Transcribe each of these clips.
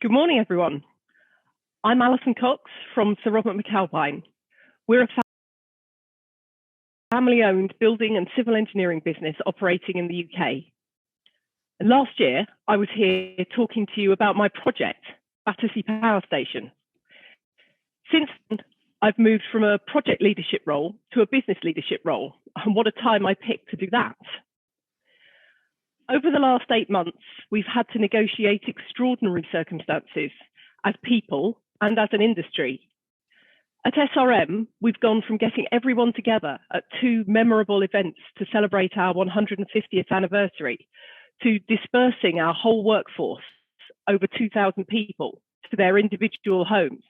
Good morning, everyone. I'm Alison Cox from Sir Robert McAlpine. We're a family-owned building and civil engineering business operating in the UK. And last year, I was here talking to you about my project, Battersea Power Station. Since then, I've moved from a project leadership role to a business leadership role, and what a time I picked to do that. Over the last 8 months, we've had to negotiate extraordinary circumstances as people and as an industry. At SRM, we've gone from getting everyone together at 2 memorable events to celebrate our 150th anniversary to dispersing our whole workforce, over 2,000 people, to their individual homes.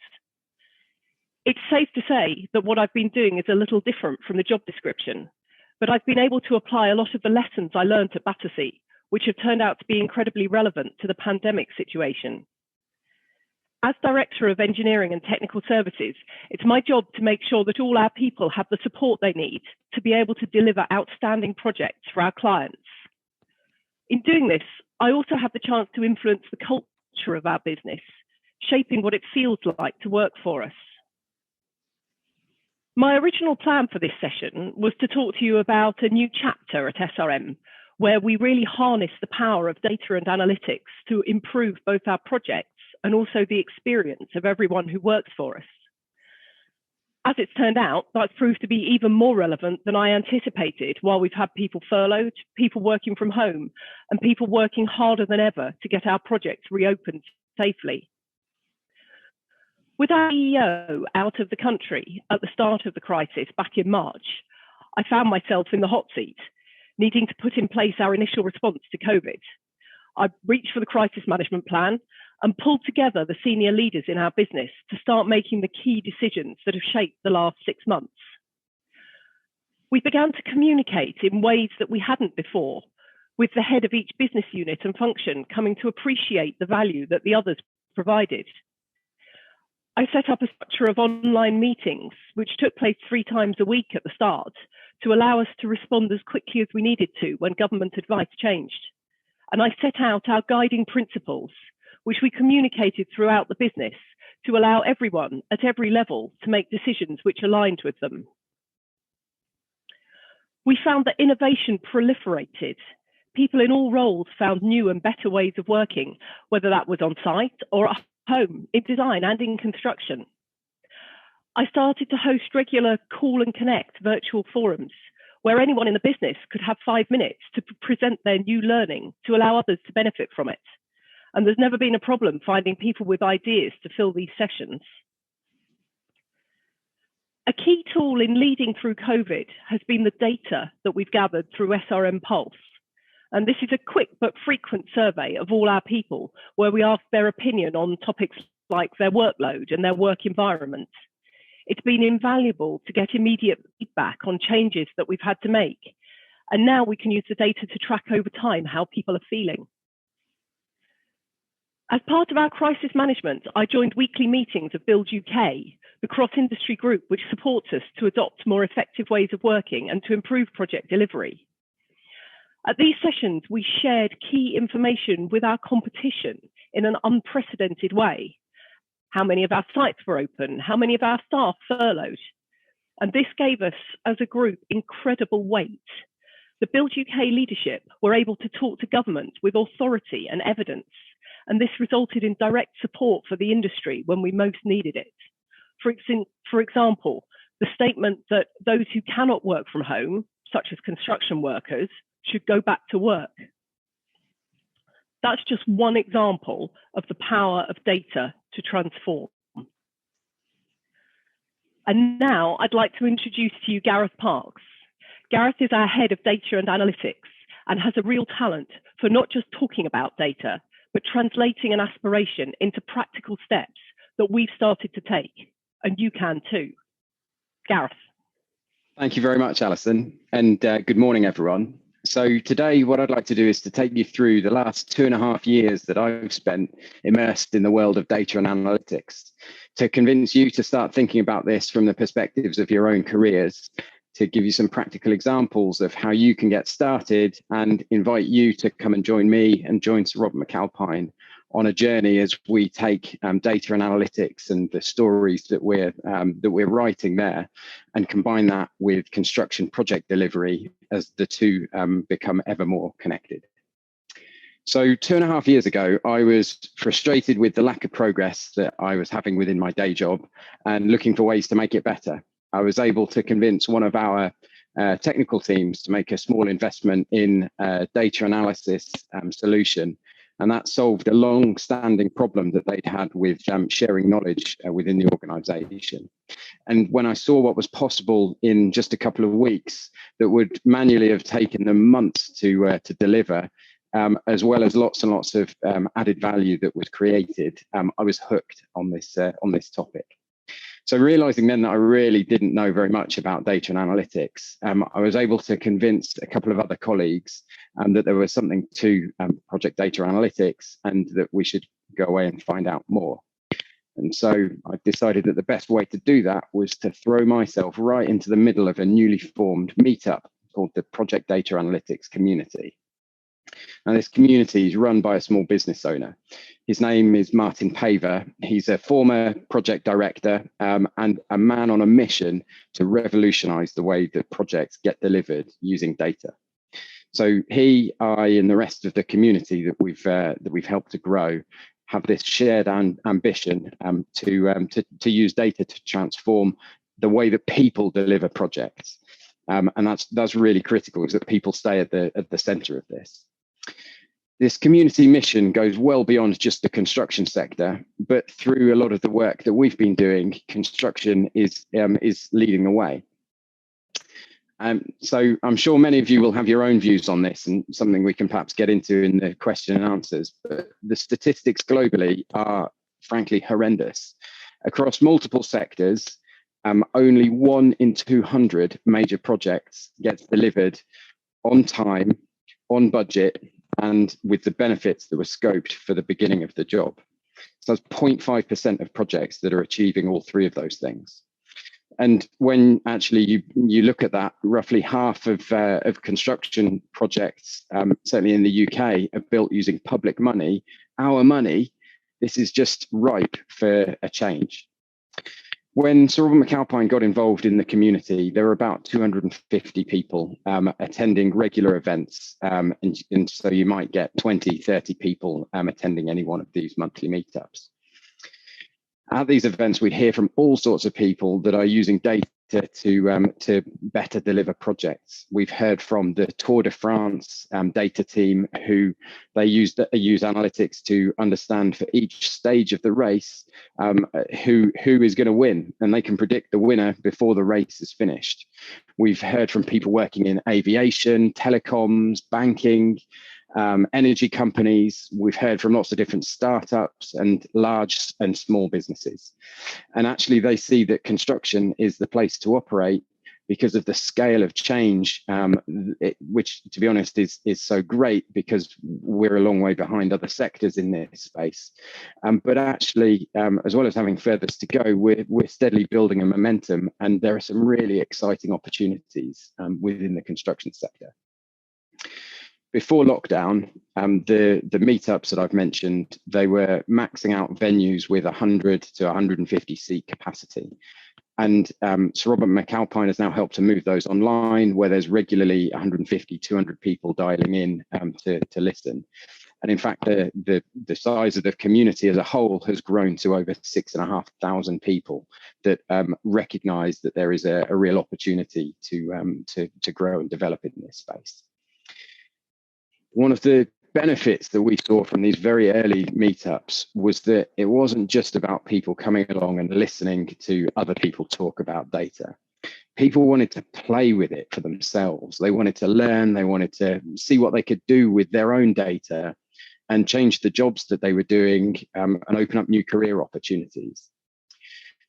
It's safe to say that what I've been doing is a little different from the job description, but I've been able to apply a lot of the lessons I learned at Battersea, which have turned out to be incredibly relevant to the pandemic situation. As Director of Engineering and Technical Services, it's my job to make sure that all our people have the support they need to be able to deliver outstanding projects for our clients. In doing this, I also have the chance to influence the culture of our business, shaping what it feels like to work for us. My original plan for this session was to talk to you about a new chapter at SRM, where we really harness the power of data and analytics to improve both our projects and also the experience of everyone who works for us. As it's turned out, that's proved to be even more relevant than I anticipated while we've had people furloughed, people working from home, and people working harder than ever to get our projects reopened safely. With our CEO out of the country at the start of the crisis back in March, I found myself in the hot seat, needing to put in place our initial response to COVID. I reached for the crisis management plan and pulled together the senior leaders in our business to start making the key decisions that have shaped the last 6 months. We began to communicate in ways that we hadn't before, with the head of each business unit and function coming to appreciate the value that the others provided. I set up a structure of online meetings, which took place 3 times a week at the start, to allow us to respond as quickly as we needed to when government advice changed. And I set out our guiding principles, which we communicated throughout the business to allow everyone at every level to make decisions which aligned with them. We found that innovation proliferated. People in all roles found new and better ways of working, whether that was on site or at home, in design and in construction. I started to host regular Call and Connect virtual forums where anyone in the business could have 5 minutes to present their new learning to allow others to benefit from it. And there's never been a problem finding people with ideas to fill these sessions. A key tool in leading through COVID has been the data that we've gathered through SRM Pulse. And this is a quick but frequent survey of all our people where we ask their opinion on topics like their workload and their work environment. It's been invaluable to get immediate feedback on changes that we've had to make. And now we can use the data to track over time how people are feeling. As part of our crisis management, I joined weekly meetings of Build UK, the cross-industry group which supports us to adopt more effective ways of working and to improve project delivery. At these sessions, we shared key information with our competition in an unprecedented way. How many of our sites were open? How many of our staff furloughed? And this gave us, as a group, incredible weight. The Build UK leadership were able to talk to government with authority and evidence, and this resulted in direct support for the industry when we most needed it. For example, the statement that those who cannot work from home, such as construction workers, should go back to work. That's just one example of the power of data to transform. And now I'd like to introduce to you Gareth Parks. Gareth is our head of data and analytics and has a real talent for not just talking about data, but translating an aspiration into practical steps that we've started to take, and you can too. Gareth. Thank you very much, Alison, and good morning, everyone. So today, what I'd like to do is to take you through the last 2.5 years that I've spent immersed in the world of data and analytics, to convince you to start thinking about this from the perspectives of your own careers, to give you some practical examples of how you can get started, and invite you to come and join me and join Sir Robert McAlpine on a journey as we take data and analytics and the stories that we're writing there, and combine that with construction project delivery as the two become ever more connected. So 2.5 years ago, I was frustrated with the lack of progress that I was having within my day job and looking for ways to make it better. I was able to convince one of our technical teams to make a small investment in a data analysis solution. And that solved a long-standing problem that they'd had with sharing knowledge within the organization. And when I saw what was possible in just a couple of weeks that would manually have taken them months to deliver, as well as lots and lots of added value that was created, I was hooked on this topic. So realizing then that I really didn't know very much about data and analytics, I was able to convince a couple of other colleagues that there was something to project data analytics and that we should go away and find out more. And so I decided that the best way to do that was to throw myself right into the middle of a newly formed meetup called the Project Data Analytics Community. Now, this community is run by a small business owner. His name is Martin Paver. He's a former project director and a man on a mission to revolutionize the way that projects get delivered using data. So he, I, and the rest of the community that we've helped to grow have this shared ambition to use data to transform the way that people deliver projects. And that's really critical, is that people stay at the center of this. This community mission goes well beyond just the construction sector, but through a lot of the work that we've been doing, construction is leading the way. So I'm sure many of you will have your own views on this, and something we can perhaps get into in the question and answers. But the statistics globally are frankly horrendous. Across multiple sectors, only 1 in 200 major projects gets delivered on time, on budget, and with the benefits that were scoped for the beginning of the job. So that's 0.5% of projects that are achieving all three of those things. And when actually you look at that, roughly half of construction projects, certainly in the UK, are built using public money, our money. This is just ripe for a change. When Sir Robert McAlpine got involved in the community, there were about 250 people attending regular events. And so you might get 20, 30 people attending any one of these monthly meetups. At these events, we'd hear from all sorts of people that are using data to better deliver projects. We've heard from the Tour de France data team, who they use analytics to understand for each stage of the race who is going to win, and they can predict the winner before the race is finished. We've heard from people working in aviation, telecoms, banking, energy companies. We've heard from lots of different startups and large and small businesses. And actually, they see that construction is the place to operate because of the scale of change, which, to be honest, is so great because we're a long way behind other sectors in this space. But actually, as well as having furthest to go, we're steadily building a momentum, and there are some really exciting opportunities within the construction sector. Before lockdown, the meetups that I've mentioned, they were maxing out venues with 100 to 150 seat capacity. And Sir Robert McAlpine has now helped to move those online, where there's regularly 150, 200 people dialing in to listen. And in fact, the size of the community as a whole has grown to over 6,500 people that recognize that there is a real opportunity to grow and develop in this space. One of the benefits that we saw from these very early meetups was that it wasn't just about people coming along and listening to other people talk about data. People wanted to play with it for themselves. They wanted to learn, they wanted to see what they could do with their own data and change the jobs that they were doing and open up new career opportunities.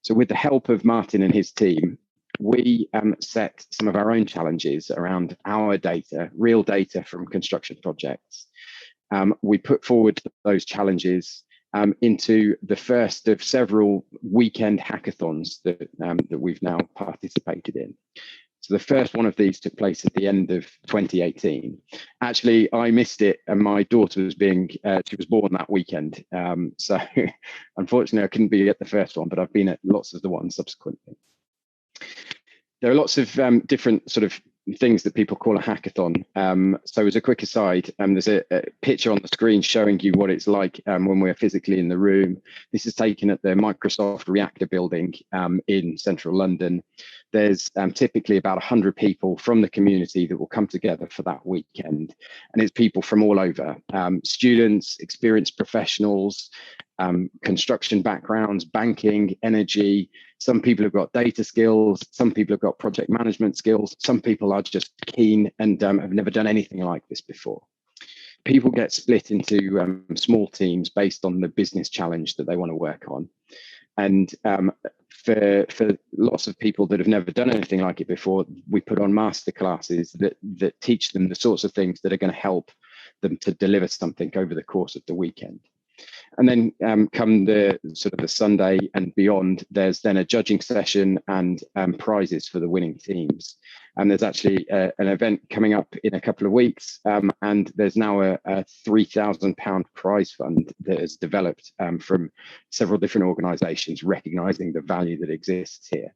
So with the help of Martin and his team, we set some of our own challenges around our data, real data from construction projects. We put forward those challenges into the first of several weekend hackathons that we've now participated in. So the first one of these took place at the end of 2018. Actually, I missed it, and my daughter was she was born that weekend. So unfortunately, I couldn't be at the first one, but I've been at lots of the ones subsequently. There are lots of different sort of things that people call a hackathon. So as a quick aside, there's a picture on the screen showing you what it's like when we're physically in the room. This is taken at the Microsoft Reactor building in central London. There's typically about 100 people from the community that will come together for that weekend. And it's people from all over, students, experienced professionals, construction backgrounds, banking, energy. Some people have got data skills, some people have got project management skills, some people are just keen and have never done anything like this before. People get split into small teams based on the business challenge that they want to work on. And for lots of people that have never done anything like it before, we put on masterclasses that teach them the sorts of things that are going to help them to deliver something over the course of the weekend. And then come the sort of the Sunday and beyond, there's then a judging session and prizes for the winning teams. And there's actually an event coming up in a couple of weeks, and there's now a £3,000 prize fund that has developed from several different organisations, recognising the value that exists here.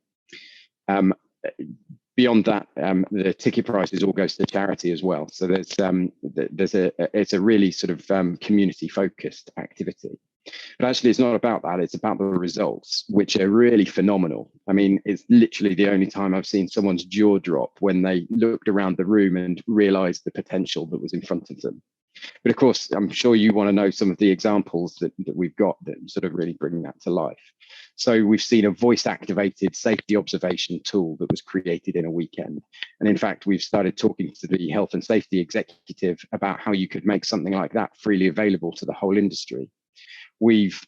Beyond that, the ticket prices all goes to charity as well. So it's a really sort of community focused activity. But actually, it's not about that. It's about the results, which are really phenomenal. I mean, it's literally the only time I've seen someone's jaw drop when they looked around the room and realized the potential that was in front of them. But of course, I'm sure you want to know some of the examples that we've got that sort of really bring that to life. So we've seen a voice-activated safety observation tool that was created in a weekend. And in fact, we've started talking to the health and safety executive about how you could make something like that freely available to the whole industry. We've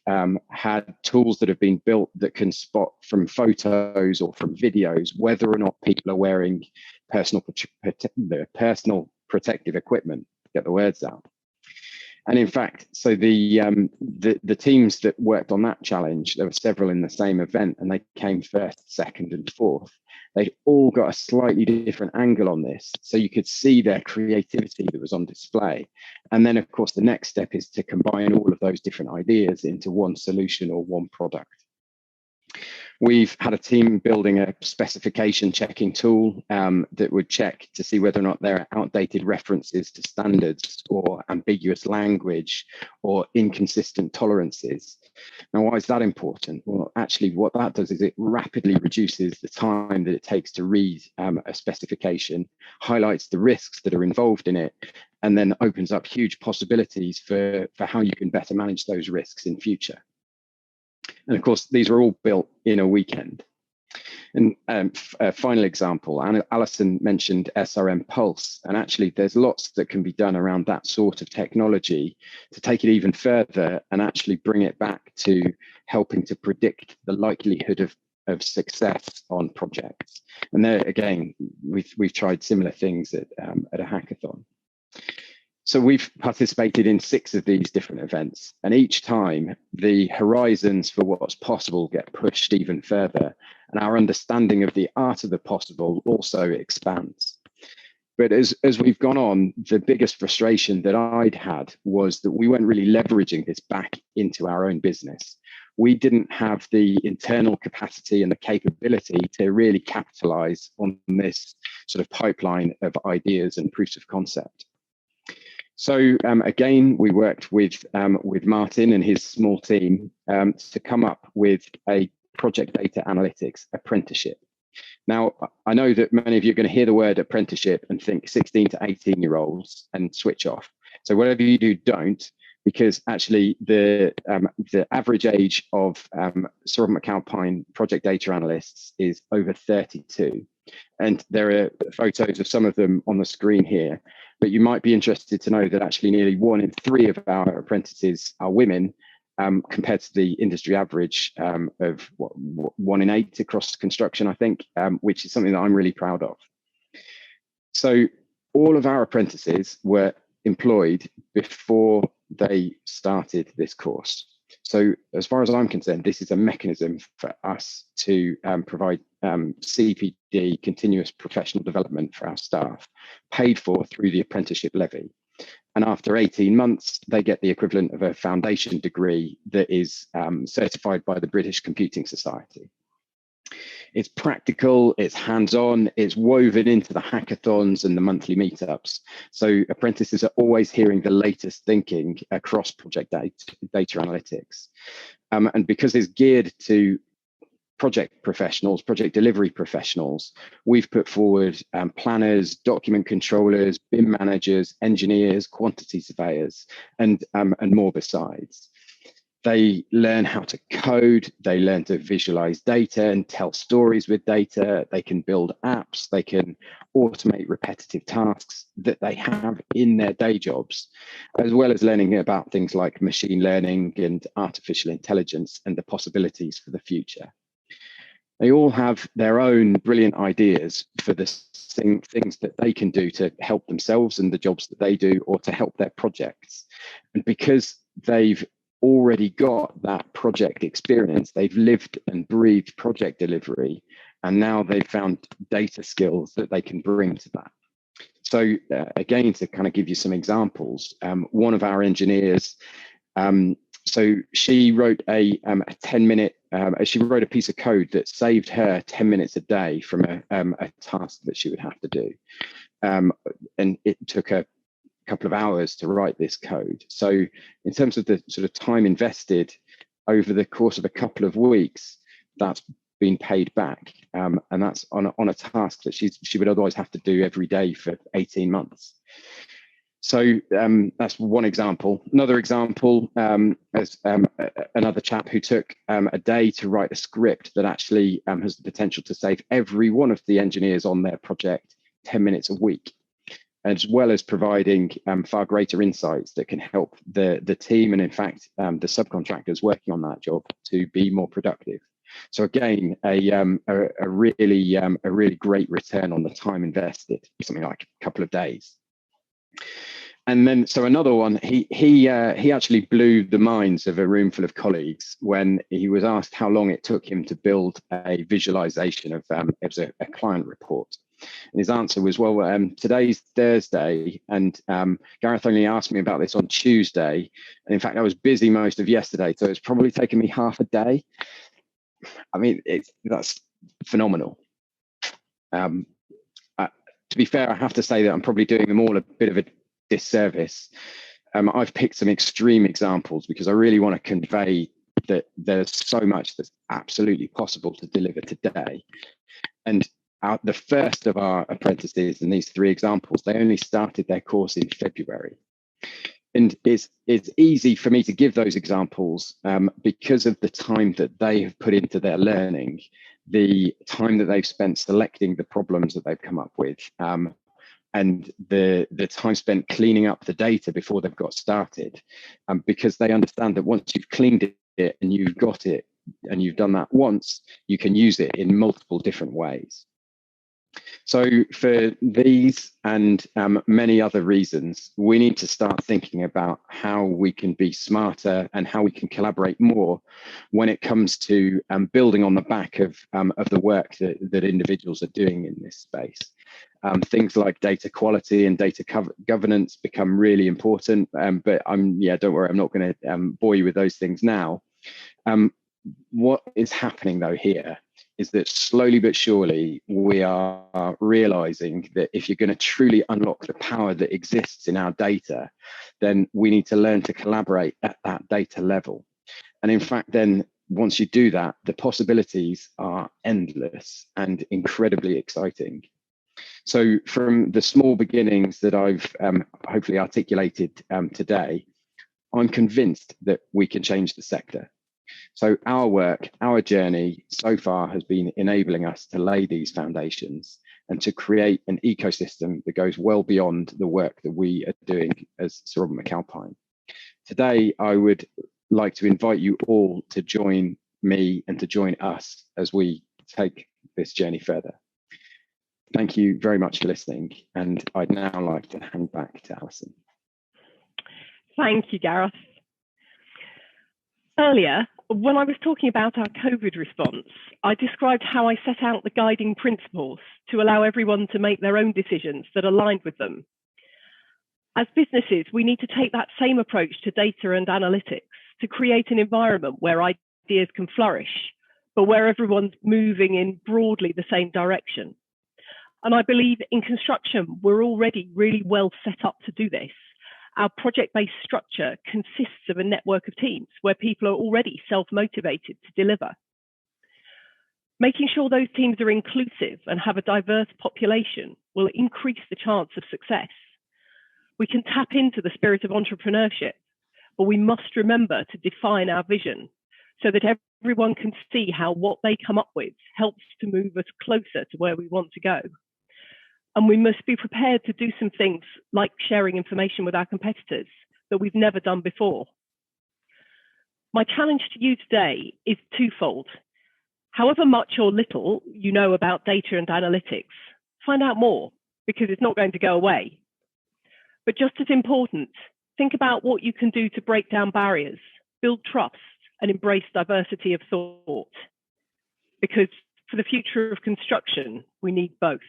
had tools that have been built that can spot from photos or from videos whether or not people are wearing personal protective equipment. Get the words out. And in fact, so the teams that worked on that challenge, there were several in the same event, and they came first, second, and fourth. They all got a slightly different angle on this, so you could see their creativity that was on display. And then, of course, the next step is to combine all of those different ideas into one solution or one product. We've had a team building a specification checking tool that would check to see whether or not there are outdated references to standards or ambiguous language or inconsistent tolerances. Now, why is that important? Well, actually, what that does is it rapidly reduces the time that it takes to read a specification, highlights the risks that are involved in it, and then opens up huge possibilities for how you can better manage those risks in future. And of course, these are all built in a weekend. And a final example, Alison mentioned SRM Pulse, and actually there's lots that can be done around that sort of technology to take it even further and actually bring it back to helping to predict the likelihood of success on projects. And there again, we've tried similar things at a hackathon. So we've participated in 6 of these different events, and each time the horizons for what's possible get pushed even further, and our understanding of the art of the possible also expands. But as we've gone on, the biggest frustration that I'd had was that we weren't really leveraging this back into our own business. We didn't have the internal capacity and the capability to really capitalize on this sort of pipeline of ideas and proofs of concept. So again, we worked with Martin and his small team to come up with a project data analytics apprenticeship. Now, I know that many of you are going to hear the word apprenticeship and think 16 to 18-year-olds and switch off. So whatever you do, don't, because actually the average age of Sorrel McAlpine project data analysts is over 32. And there are photos of some of them on the screen here. But you might be interested to know that actually nearly 1 in 3 of our apprentices are women, compared to the industry average of 1 in 8 across construction, I think, which is something that I'm really proud of. So all of our apprentices were employed before they started this course. So as far as I'm concerned, this is a mechanism for us to provide CPD, continuous professional development for our staff, paid for through the apprenticeship levy. And after 18 months, they get the equivalent of a foundation degree that is certified by the British Computing Society. It's practical, it's hands-on, it's woven into the hackathons and the monthly meetups. So apprentices are always hearing the latest thinking across project data analytics. And because it's geared to project professionals, project delivery professionals, we've put forward planners, document controllers, BIM managers, engineers, quantity surveyors, and more besides. They learn how to code, they learn to visualize data and tell stories with data, they can build apps, they can automate repetitive tasks that they have in their day jobs, as well as learning about things like machine learning and artificial intelligence and the possibilities for the future. They all have their own brilliant ideas for the things that they can do to help themselves and the jobs that they do, or to help their projects. And because they've already got that project experience, they've lived and breathed project delivery, and now they've found data skills that they can bring to that. So again, to kind of give you some examples, one of our engineers, so she wrote a 10-minute, she wrote a piece of code that saved her 10 minutes a day from a task that she would have to do. And it took her a couple of hours to write this code. So in terms of the sort of time invested over the course of a couple of weeks, that's been paid back. And that's on a task that she would otherwise have to do every day for 18 months. So that's one example. Another example is another chap who took a day to write a script that actually has the potential to save every one of the engineers on their project 10 minutes a week, as well as providing far greater insights that can help the team and, in fact, the subcontractors working on that job to be more productive. So again, a really great return on the time invested, something like a couple of days. And then, so another one, he actually blew the minds of a room full of colleagues when he was asked how long it took him to build a visualization of it was a client report. And his answer was, well, today's Thursday, and Gareth only asked me about this on Tuesday. And in fact, I was busy most of yesterday, so it's probably taken me half a day. I mean, that's phenomenal. To be fair, I have to say that I'm probably doing them all a bit of a disservice. I've picked some extreme examples because I really want to convey that there's so much that's absolutely possible to deliver today. And the first of our apprentices in these three examples, they only started their course in February. And it's easy for me to give those examples because of the time that they have put into their learning, the time that they've spent selecting the problems that they've come up with, and the time spent cleaning up the data before they've got started, because they understand that once you've cleaned it and you've got it and you've done that once, you can use it in multiple different ways. So for these and many other reasons, we need to start thinking about how we can be smarter and how we can collaborate more when it comes to building on the back of the work that individuals are doing in this space. Things like data quality and data governance become really important, but don't worry, I'm not going to bore you with those things now. What is happening though here is that slowly but surely we are realizing that if you're going to truly unlock the power that exists in our data, then we need to learn to collaborate at that data level. And in fact, then once you do that, the possibilities are endless and incredibly exciting. So from the small beginnings that I've hopefully articulated today, I'm convinced that we can change the sector. So our work, our journey so far has been enabling us to lay these foundations and to create an ecosystem that goes well beyond the work that we are doing as Sir Robert McAlpine. Today, I would like to invite you all to join me and to join us as we take this journey further. Thank you very much for listening, and I'd now like to hand back to Alison. Thank you, Gareth. Earlier, when I was talking about our COVID response, I described how I set out the guiding principles to allow everyone to make their own decisions that aligned with them. As businesses, we need to take that same approach to data and analytics to create an environment where ideas can flourish, but where everyone's moving in broadly the same direction. And I believe in construction, we're already really well set up to do this. Our project-based structure consists of a network of teams where people are already self-motivated to deliver. Making sure those teams are inclusive and have a diverse population will increase the chance of success. We can tap into the spirit of entrepreneurship, but we must remember to define our vision so that everyone can see how what they come up with helps to move us closer to where we want to go. And we must be prepared to do some things like sharing information with our competitors that we've never done before. My challenge to you today is twofold. However much or little you know about data and analytics, find out more, because it's not going to go away. But just as important, think about what you can do to break down barriers, build trust, and embrace diversity of thought. Because for the future of construction, we need both.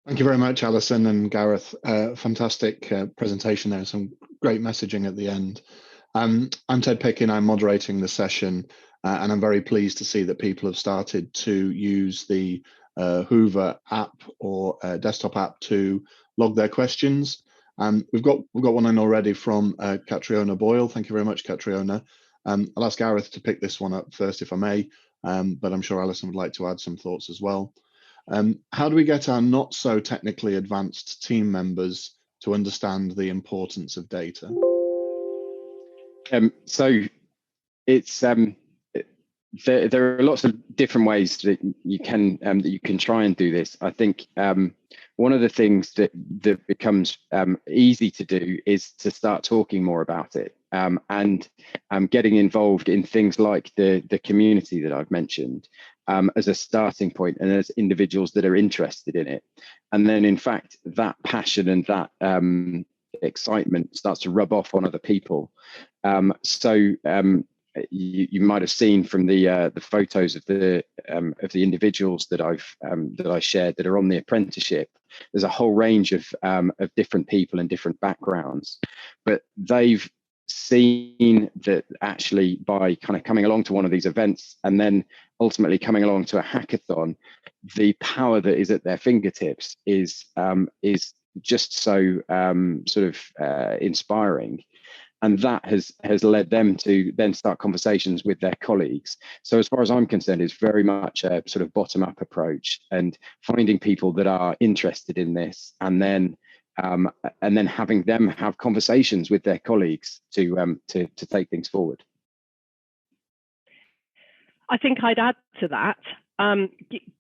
Thank you very much, Alison and Gareth. Fantastic presentation there, some great messaging at the end. I'm Ted Pickin, I'm moderating the session, and I'm very pleased to see that people have started to use the Hoover app or desktop app to log their questions. We've got one in already from Catriona Boyle. Thank you very much, Catriona. I'll ask Gareth to pick this one up first, if I may, but I'm sure Alison would like to add some thoughts as well. How do we get our not so technically advanced team members to understand the importance of data? So it's there are lots of different ways that you can try and do this. I think one of the things that becomes easy to do is to start talking more about it and getting involved in things like the community that I've mentioned as a starting point, and as individuals that are interested in it. And then in fact, that passion and that excitement starts to rub off on other people. You might have seen from the photos of the individuals that I shared that are on the apprenticeship. There's a whole range of different people and different backgrounds, but they've seen that actually by kind of coming along to one of these events and then ultimately coming along to a hackathon, the power that is at their fingertips is just so inspiring. And that has led them to then start conversations with their colleagues. So as far as I'm concerned, it's very much a sort of bottom-up approach, and finding people that are interested in this, and then having them have conversations with their colleagues to take things forward. I think I'd add to that,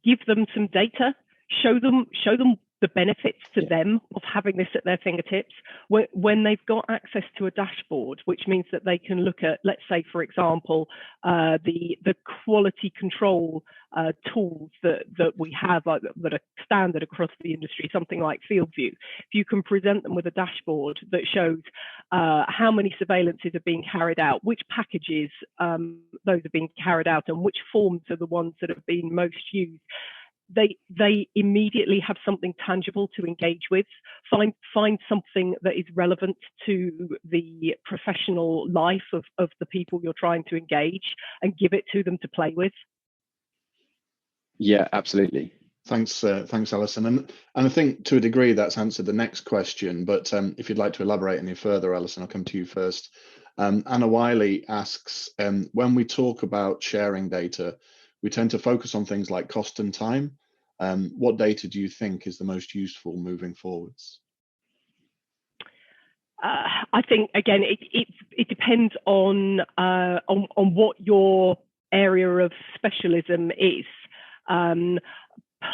give them some data, show them the benefits to them of having this at their fingertips when they've got access to a dashboard, which means that they can look at, let's say, for example, the quality control tools that we have that are standard across the industry, something like FieldView. If you can present them with a dashboard that shows how many surveillances are being carried out, which packages those are being carried out, and which forms are the ones that have been most used, they immediately have something tangible to engage with, find something that is relevant to the professional life of the people you're trying to engage, and give it to them to play with. Yeah, absolutely. Thanks, Alison. And I think to a degree that's answered the next question, but if you'd like to elaborate any further, Alison, I'll come to you first. Anna Wiley asks, when we talk about sharing data, we tend to focus on things like cost and time. What data do you think is the most useful moving forwards? I think again, it depends on what your area of specialism is.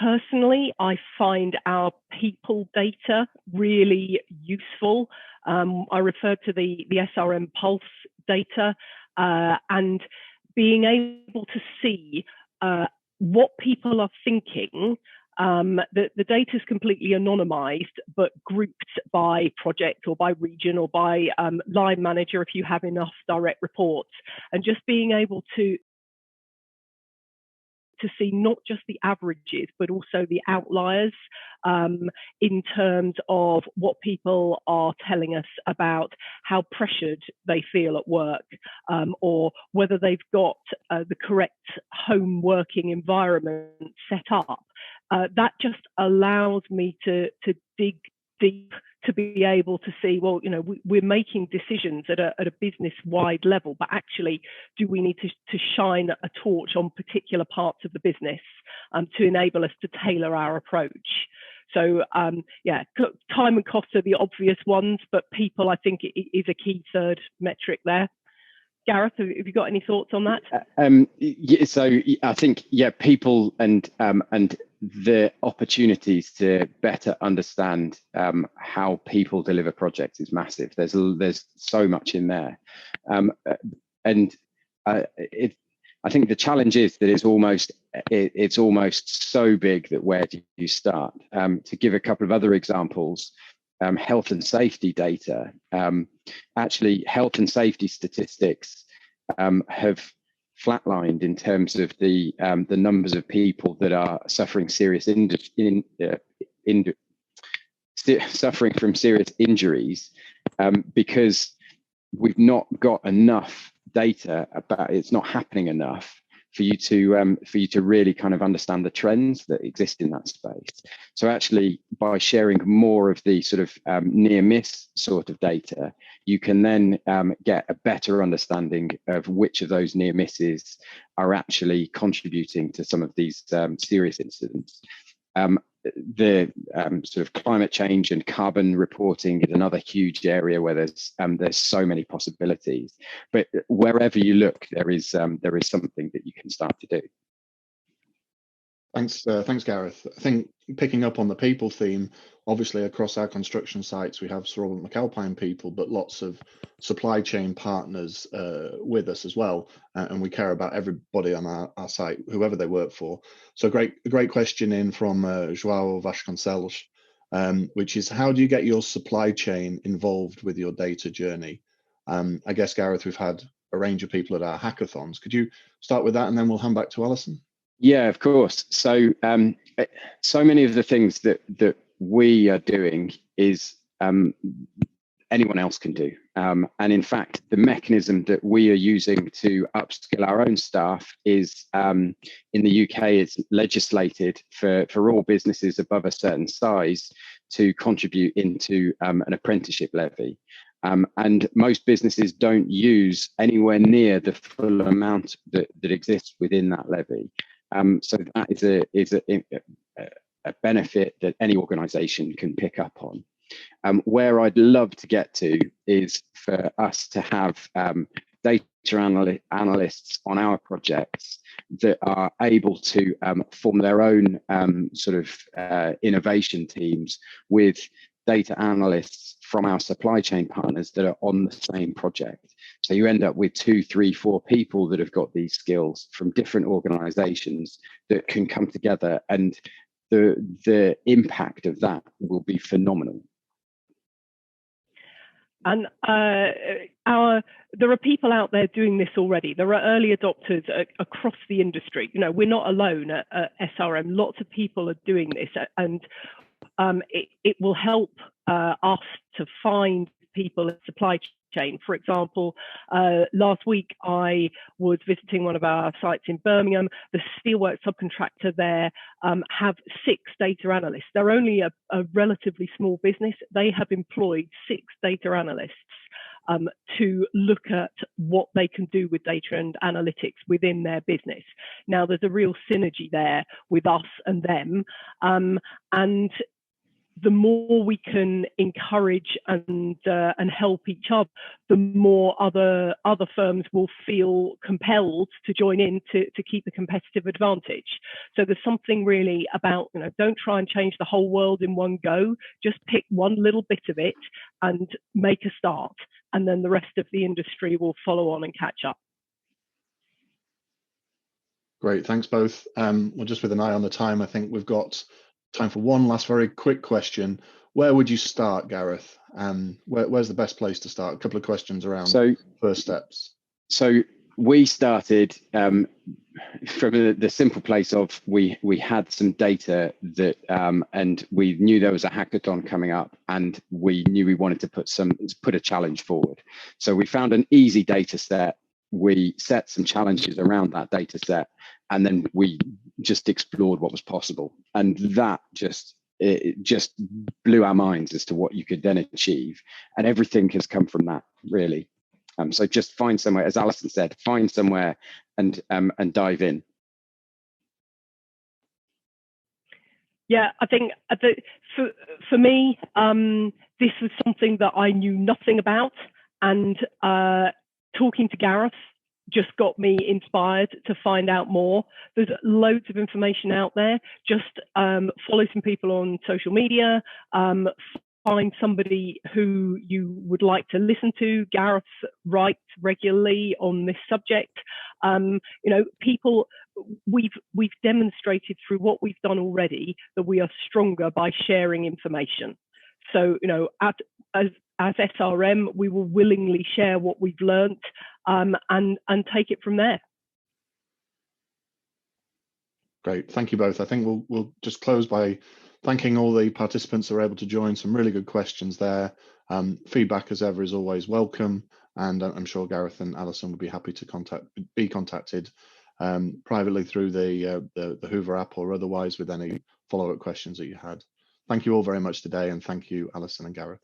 Personally, I find our people data really useful. I refer to the SRM Pulse data, and being able to see what people are thinking The data is completely anonymized, but grouped by project or by region or by line manager if you have enough direct reports. And just being able to see not just the averages, but also the outliers in terms of what people are telling us about how pressured they feel at work, or whether they've got the correct home working environment set up. That just allows me to dig deep, to be able to see, well, we're making decisions at a business-wide level, but actually, do we need to shine a torch on particular parts of the business to enable us to tailor our approach? So, time and cost are the obvious ones, but people, I think, is a key third metric there. Gareth, have you got any thoughts on that? So I think, people and the opportunities to better understand how people deliver projects is massive. There's so much in there, I think the challenge is that it's almost so big that where do you start? To give a couple of other examples. Health and safety data. Actually, health and safety statistics have flatlined in terms of the numbers of people that are suffering suffering from serious injuries, because we've not got enough data about it's not happening enough for you to really kind of understand the trends that exist in that space. So actually, by sharing more of the sort of near miss sort of data, you can then get a better understanding of which of those near misses are actually contributing to some of these serious incidents. The sort of climate change and carbon reporting is another huge area where there's so many possibilities. But wherever you look, there is something that you can start to do. Thanks, Gareth. I think picking up on the people theme, obviously across our construction sites, we have Sir Robert McAlpine people, but lots of supply chain partners with us as well. And we care about everybody on our site, whoever they work for. So a great question in from João Vasconcelos, which is, how do you get your supply chain involved with your data journey? I guess, Gareth, we've had a range of people at our hackathons. Could you start with that, and then we'll hand back to Alison? Yeah, of course. So so many of the things that we are doing is anyone else can do. And in fact, the mechanism that we are using to upskill our own staff is in the UK, it's legislated for all businesses above a certain size to contribute into an apprenticeship levy. And most businesses don't use anywhere near the full amount that exists within that levy. So that is a benefit that any organisation can pick up on. Where I'd love to get to is for us to have data analysts on our projects that are able to form their own sort of innovation teams with data analysts from our supply chain partners that are on the same project. So you end up with 2, 3, 4 people that have got these skills from different organizations that can come together, and the impact of that will be phenomenal. And there are people out there doing this already. There are early adopters across the industry. We're not alone at SRM. Lots of people are doing this, and it will help us to find people in supply chain. For example, last week I was visiting one of our sites in Birmingham. The steelwork subcontractor there have 6 data analysts. They're only a relatively small business. They have employed 6 data analysts to look at what they can do with data and analytics within their business. Now, there's a real synergy there with us and them, and the more we can encourage and help each other, the more other firms will feel compelled to join in to keep the competitive advantage. So there's something really about, don't try and change the whole world in one go. Just pick one little bit of it and make a start, and then the rest of the industry will follow on and catch up. Great, thanks both. Well, just with an eye on the time, I think we've got time for one last very quick question. Where would you start, Gareth? Where's the best place to start? A couple of questions around first steps. So we started from the simple place of we had some data that and we knew there was a hackathon coming up, and we knew we wanted to put a challenge forward. So we found an easy data set. We set some challenges around that data set, and then we just explored what was possible. And that it just blew our minds as to what you could then achieve. And everything has come from that, really. So just find somewhere, as Alison said, find somewhere and dive in. Yeah, I think for me, this was something that I knew nothing about, and talking to Gareth just got me inspired to find out more. There's loads of information out there. Just follow some people on social media, find somebody who you would like to listen to. Gareth writes regularly on this subject. People, we've demonstrated through what we've done already that we are stronger by sharing information. So, as SRM, we will willingly share what we've learnt and take it from there. Great, thank you both. I think we'll just close by thanking all the participants who are able to join. Some really good questions there. Feedback, as ever, is always welcome, and I'm sure Gareth and Alison would be happy to be contacted privately through the Hoover app or otherwise with any follow-up questions that you had. Thank you all very much today, and thank you, Alison and Gareth.